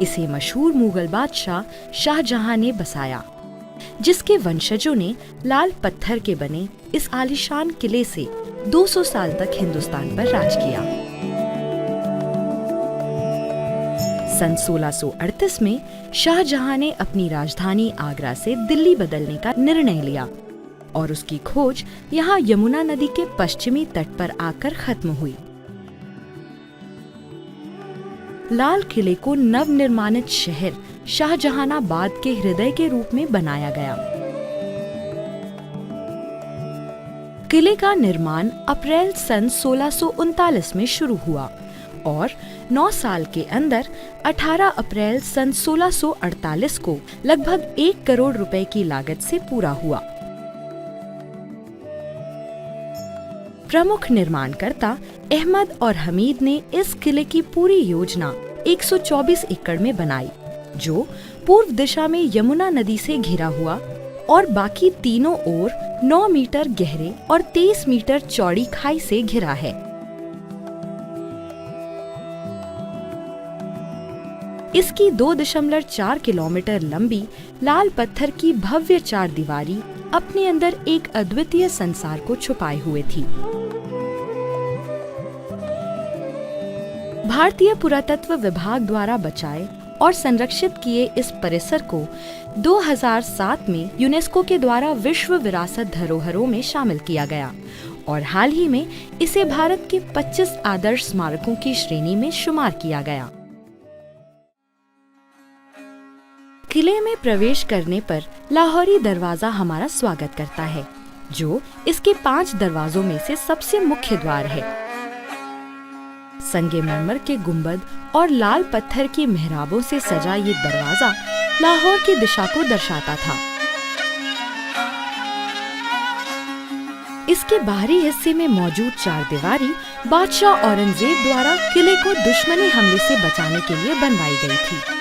इसे मशहूर मुगल बादशाह शाहजहां ने बसाया, जिसके वंशजों ने लाल पत्थर के बने इस आलीशान किले से 200 साल तक हिंदुस्तान पर राज किया। सन 1638 में शाहजहां ने अपनी राजधानी आगरा से दिल्ली बदलने का निर्णय लिया और उसकी खोज यहाँ यमुना नदी के पश्चिमी तट पर आकर खत्म हुई। लाल किले को नवनिर्माणित शहर शाहजहानाबाद के हृदय के रूप में बनाया गया। किले का निर्माण अप्रैल सन 1639 में शुरू हुआ और 9 साल के अंदर 18 अप्रैल सन 1648 को लगभग 1 करोड़ रुपए की लागत से पूरा हुआ। प्रमुख निर्माणकर्ता अहमद और हमीद ने इस किले की पूरी योजना 124 एकड़ में बनाई, जो पूर्व दिशा में यमुना नदी से घिरा हुआ और बाकी तीनों ओर 9 मीटर गहरे और 23 मीटर चौड़ी खाई से घिरा है। इसकी 2.4 किलोमीटर लंबी लाल पत्थर की भव्य 4 दीवारी अपने अंदर एक अद्वितीय संसार को छुपाए हुए थी। भारतीय पुरातत्व विभाग द्वारा बचाए और संरक्षित किए इस परिसर को 2007 में यूनेस्को के द्वारा विश्व विरासत धरोहरों में शामिल किया गया और हाल ही में इसे भारत के 25 आदर्श स्मारकों की श्रेणी में शुमार किया गया। किले में प्रवेश करने पर लाहौरी दरवाजा हमारा स्वागत करता है, जो इसके 5 दरवाजों में से सबसे मुख्य द्वार है। संगमरमर के गुंबद और लाल पत्थर की मेहराबों से सजा ये दरवाजा लाहौर की दिशा को दर्शाता था। इसके बाहरी हिस्से में मौजूद 4 दीवारी बादशाह औरंगजेब द्वारा किले को दुश्मनी हमले से बचाने के लिए बनवाई गई थी।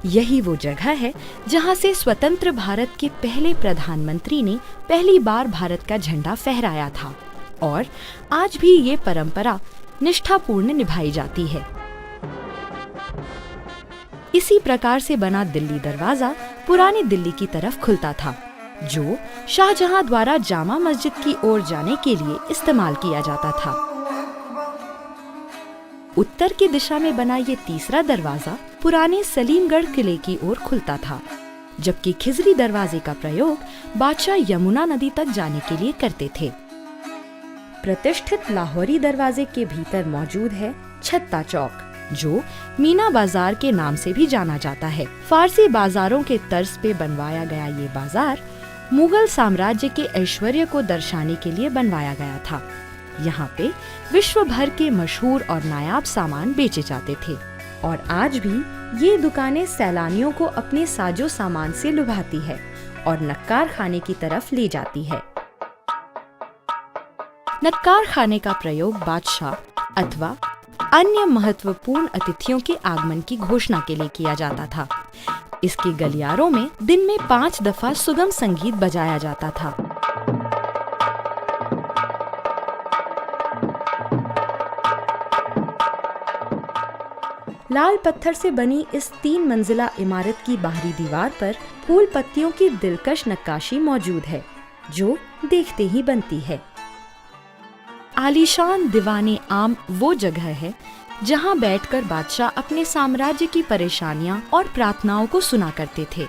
यही वो जगह है जहां से स्वतंत्र भारत के पहले प्रधानमंत्री ने पहली बार भारत का झंडा फहराया था और आज भी ये परंपरा निष्ठापूर्ण निभाई जाती है। इसी प्रकार से बना दिल्ली दरवाजा पुरानी दिल्ली की तरफ खुलता था, जो शाहजहां द्वारा जामा मस्जिद की ओर जाने के लिए इस्तेमाल किया जाता था। उत्तर की दिशा में बना ये तीसरा दरवाजा पुराने सलीमगढ़ किले की ओर खुलता था, जबकि खिजरी दरवाजे का प्रयोग बादशाह यमुना नदी तक जाने के लिए करते थे। प्रतिष्ठित लाहौरी दरवाजे के भीतर मौजूद है छत्ता चौक, जो मीना बाजार के नाम से भी जाना जाता है। फारसी बाजारों के तर्ज पे बनवाया गया ये बाजार मुगल साम्राज्य के ऐश्वर्य को दर्शाने के लिए बनवाया गया था। यहाँ पे विश्व भर के मशहूर और नायाब सामान बेचे जाते थे और आज भी ये दुकानें सैलानियों को अपने साजो सामान से लुभाती है और नक्कार खाने की तरफ ले जाती है। नक्कार खाने का प्रयोग बादशाह अथवा अन्य महत्वपूर्ण अतिथियों के आगमन की घोषणा के लिए किया जाता था। इसके गलियारों में दिन में 5 दफा सुगम संगीत बजाया जाता था। लाल पत्थर से बनी इस 3 मंजिला इमारत की बाहरी दीवार पर फूल पत्तियों की दिलकश नक्काशी मौजूद है, जो देखते ही बनती है। आलीशान दीवाने आम वो जगह है जहां बैठकर बादशाह अपने साम्राज्य की परेशानियां और प्रार्थनाओं को सुना करते थे।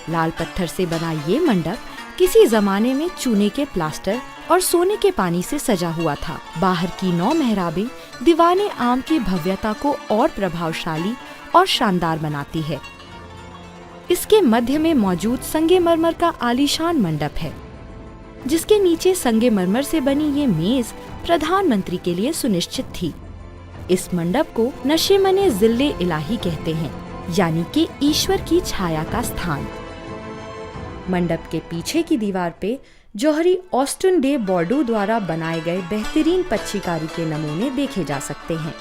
लाल पत्थर से बना ये मंडप किसी जमाने में चूने के प्लास्टर और सोने के पानी से सजा हुआ था। बाहर की 9 मेहराबें दीवाने आम की भव्यता को और प्रभावशाली और शानदार बनाती है। इसके मध्य में मौजूद संगमरमर का आलीशान मंडप है, जिसके नीचे संगमरमर से बनी ये मेज प्रधानमंत्री के लिए सुनिश्चित थी। इस मंडप को नशेमने जिल्ले इलाही कहते हैं, यानी कि ईश्वर की छाया का स्थान। मंडप के पीछे की दीवार पे जौहरी ऑस्टिन डे बॉर्डू द्वारा बनाए गए बेहतरीन पच्चीकारी के नमूने देखे जा सकते हैं।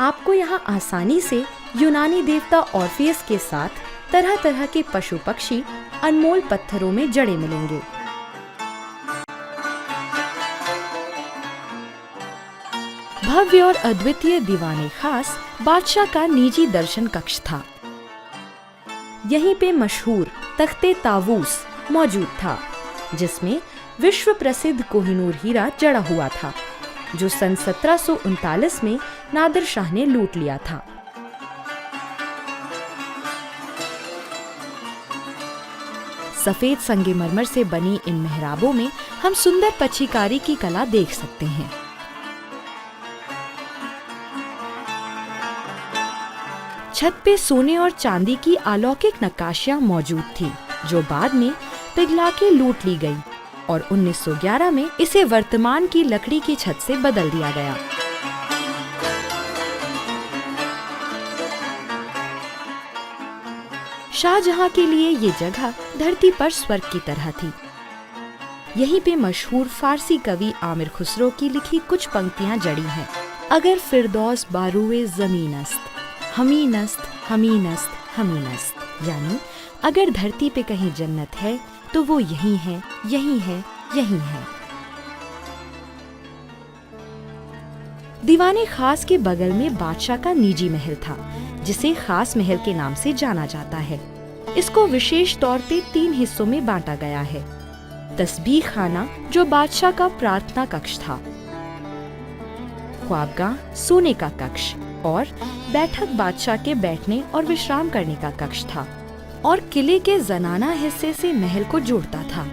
आपको यहाँ आसानी से यूनानी देवता ऑर्फियस के साथ तरह तरह के पशु पक्षी अनमोल पत्थरों में जड़े मिलेंगे। भव्य और अद्वितीय दीवाने खास बादशाह का निजी दर्शन कक्ष था। यहीं पे मशहूर तख्ते तावूस मौजूद था, जिसमें विश्व प्रसिद्ध कोहिनूर हीरा जड़ा हुआ था, जो सन 1739 में नादिर शाह ने लूट लिया था। सफेद संगमरमर से बनी इन मेहराबों में हम सुंदर पच्छीकारी की कला देख सकते हैं। छत पे सोने और चांदी की अलौकिक नक्काशियां मौजूद थी, जो बाद में पिघला के लूट ली गई और 1911 में इसे वर्तमान की लकड़ी की छत से बदल दिया गया। शाहजहां के लिए ये जगह धरती पर स्वर्ग की तरह थी। यहीं पे मशहूर फारसी कवि आमिर खुसरो की लिखी कुछ पंक्तियां जड़ी हैं। अगर फिरदौस बारूए ज़मीनस्त, हमीनस्त हमीनस्त हमीनस्त, यानी अगर धरती पे कहीं जन्नत है तो वो यही है, यही है, यही है। दीवाने खास के बगल में बादशाह का निजी महल था, जिसे खास महल के नाम से जाना जाता है। इसको विशेष तौर पे 3 हिस्सों में बांटा गया है। तस्बीह खाना, जो बादशाह का प्रार्थना कक्ष था, ख्वाबगाह सोने का कक्ष, और बैठक बादशाह के बैठने और विश्राम करने का कक्ष था, और किले के जनाना हिस्से से महल को जोड़ता था।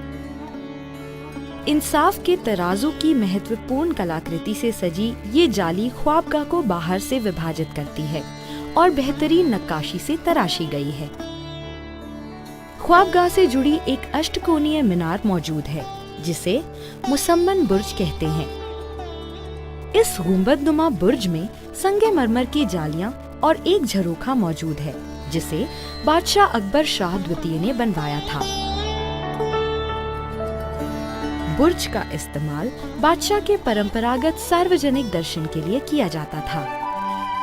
इंसाफ के तराजू की महत्वपूर्ण कलाकृति से सजी ये जाली ख्वाबगाह को बाहर से विभाजित करती है और बेहतरीन नक्काशी से तराशी गई है। ख्वाबगाह से जुड़ी एक अष्टकोणीय मीनार मौजूद है, जिसे मुसम्मन बुर्ज कहते हैं। इस गुंबदनुमा बुर्ज में संगमरमर की जालियां और एक झरोखा मौजूद है, जिसे बादशाह अकबर शाह द्वितीय ने बनवाया था। बुर्ज का इस्तेमाल बादशाह के परंपरागत सार्वजनिक दर्शन के लिए किया जाता था।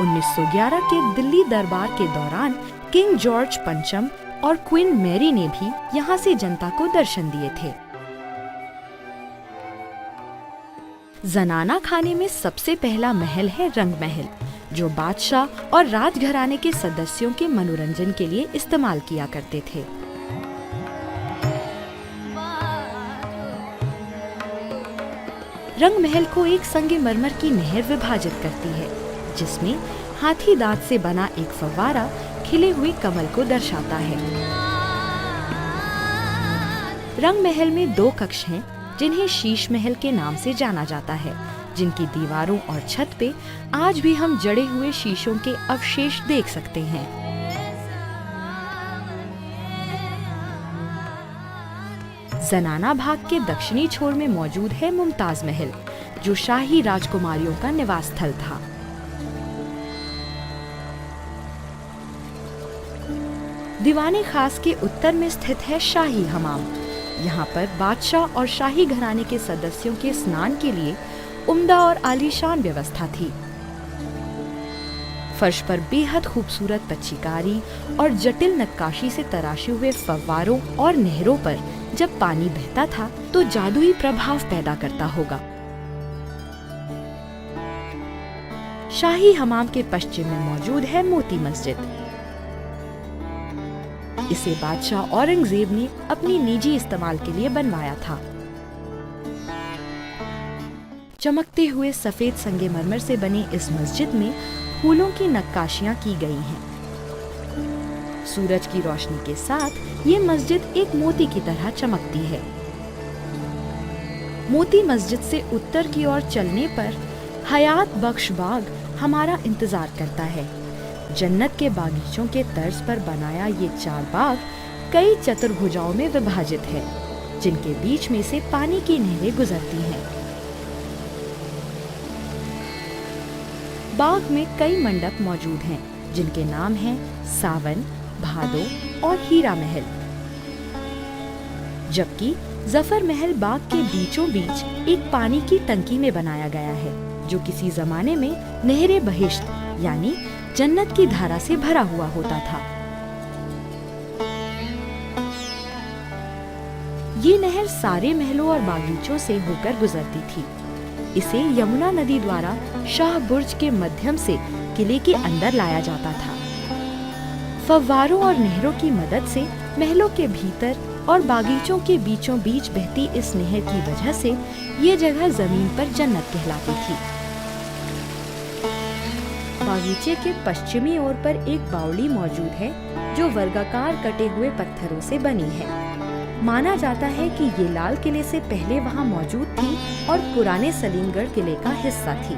1911 के दिल्ली दरबार के दौरान किंग जॉर्ज पंचम और क्वीन मैरी ने भी यहाँ से जनता को दर्शन दिए थे। जनाना खाने में सबसे पहला महल है रंग महल, जो बादशाह और राजघराने के सदस्यों के मनोरंजन के लिए इस्तेमाल किया करते थे। रंग महल को एक संगमरमर की नहर विभाजित करती है, जिसमें हाथी दांत से बना एक फव्वारा खिले हुए कमल को दर्शाता है। रंग महल में 2 कक्ष हैं, जिन्हें शीश महल के नाम से जाना जाता है, जिनकी दीवारों और छत पे आज भी हम जड़े हुए शीशों के अवशेष देख सकते हैं। जनाना भाग के दक्षिणी छोर में मौजूद है मुमताज महल, जो शाही राजकुमारियों का निवास स्थल था। दीवाने खास के उत्तर में स्थित है शाही हमाम। यहाँ पर बादशाह और शाही घराने के सदस्यों के स्नान के लिए उम्दा और आलीशान व्यवस्था थी। फर्श पर बेहद खूबसूरत पच्छीकारी और जटिल नक्काशी से तराशे हुए फव्वारों और नहरों पर जब पानी बहता था तो जादुई प्रभाव पैदा करता होगा। शाही हमाम के पश्चिम में मौजूद है मोती मस्जिद। इसे बादशाह औरंगजेब ने अपनी निजी इस्तेमाल के लिए बनवाया था। चमकते हुए सफेद संगमरमर से बनी इस मस्जिद में फूलों की नक्काशियां की गई हैं। सूरज की रोशनी के साथ ये मस्जिद एक मोती की तरह चमकती है। मोती मस्जिद से उत्तर की ओर चलने पर हयात बख्श बाग हमारा इंतजार करता है। जन्नत के बागीचों के तर्ज पर बनाया ये 4 बाग कई चतुर्भुजाओं में विभाजित है, जिनके बीच में से पानी की नहरें गुजरती हैं। बाग में कई मंडप मौजूद हैं, जिनके नाम हैं सावन, भादो और हीरा महल। जबकि जफर महल बाग के बीचों बीच एक पानी की टंकी में बनाया गया है, जो किसी जमाने में नहरे बहिश्त यानी जन्नत की धारा से भरा हुआ होता था। ये नहर सारे महलों और बागीचों से होकर गुजरती थी। इसे यमुना नदी द्वारा शाह बुर्ज के माध्यम से किले के अंदर लाया जाता था। फव्वारों और नहरों की मदद से महलों के भीतर और बागीचों के बीचों बीच बहती इस नहर की वजह से ये जगह जमीन पर जन्नत कहलाती थी। बागीचे के पश्चिमी ओर पर एक बावड़ी मौजूद है जो वर्गाकार कटे हुए पत्थरों से बनी है। माना जाता है कि ये लाल किले से पहले वहाँ मौजूद थी और पुराने सलीमगढ़ किले का हिस्सा थी।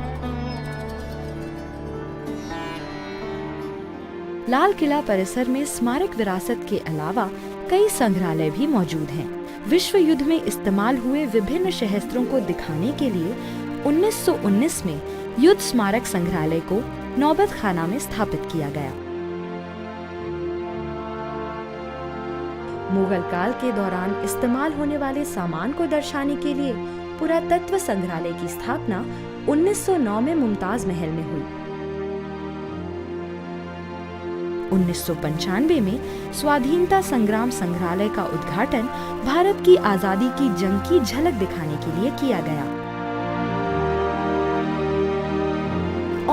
लाल किला परिसर में स्मारक विरासत के अलावा कई संग्रहालय भी मौजूद हैं। विश्व युद्ध में इस्तेमाल हुए विभिन्न शस्त्रों को दिखाने के लिए 1919 में युद्ध स्मारक संग्रहालय को नौबत खाना में स्थापित किया गया। मुगल काल के दौरान इस्तेमाल होने वाले सामान को दर्शाने के लिए पुरातत्व संग्रहालय की स्थापना 1909 में मुमताज महल में हुई। 1995 में स्वाधीनता संग्राम संग्रहालय का उद्घाटन भारत की आजादी की जंग की झलक दिखाने के लिए किया गया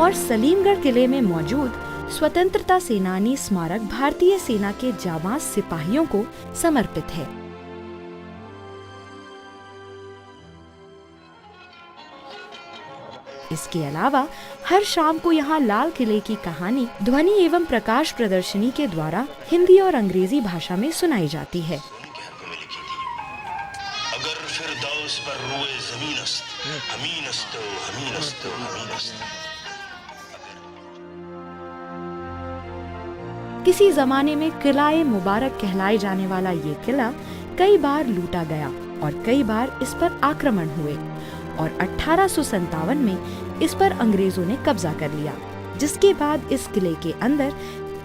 और सलीमगढ़ किले में मौजूद स्वतंत्रता सेनानी स्मारक भारतीय सेना के जाबाज सिपाहियों को समर्पित है। इसके अलावा हर शाम को यहाँ लाल किले की कहानी ध्वनि एवं प्रकाश प्रदर्शनी के द्वारा हिंदी और अंग्रेजी भाषा में सुनाई जाती है। अगर फिरदौस पर रूए ज़मीनस्त, हमीनस्तो, हमीनस्तो, हमीनस्तो। किसी जमाने में किलाए मुबारक कहलाए जाने वाला ये किला कई बार लूटा गया और कई बार इस पर आक्रमण हुए और 1857 में इस पर अंग्रेजों ने कब्जा कर लिया, जिसके बाद इस किले के अंदर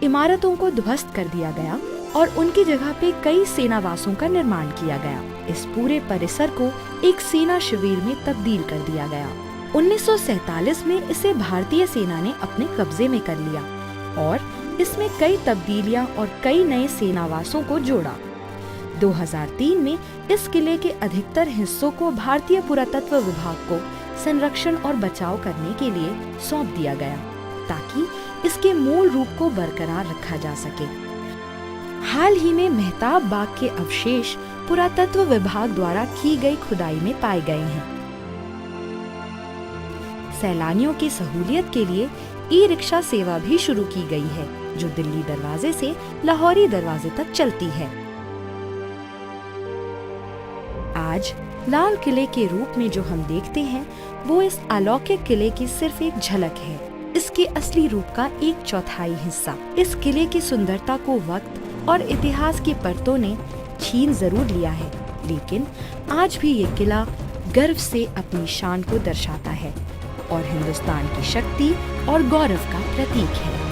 इमारतों को ध्वस्त कर दिया गया और उनकी जगह पे कई सेनावासों का निर्माण किया गया। इस पूरे परिसर को एक सेना शिविर में तब्दील कर दिया गया। 1947 में इसे भारतीय सेना ने अपने कब्जे में कर लिया और इसमें कई तब्दीलियां और कई नए सेनावासों को जोड़ा। 2003 में इस किले के अधिकतर हिस्सों को भारतीय पुरातत्व विभाग को संरक्षण और बचाव करने के लिए सौंप दिया गया ताकि इसके मूल रूप को बरकरार रखा जा सके। हाल ही में मेहताब बाग के अवशेष पुरातत्व विभाग द्वारा की गई खुदाई में पाए गए हैं। सैलानियों की सहूलियत के लिए ई-रिक्शा सेवा भी शुरू की गई है जो दिल्ली दरवाजे से लाहौरी दरवाजे तक चलती है। आज लाल किले के रूप में जो हम देखते हैं वो इस अलौकिक किले की सिर्फ एक झलक है। इसके असली रूप का 1/4 हिस्सा। इस किले की सुंदरता को वक्त और इतिहास की परतों ने छीन जरूर लिया है, लेकिन आज भी ये किला गर्व से अपनी शान को दर्शाता है और हिंदुस्तान की शक्ति और गौरव का प्रतीक है।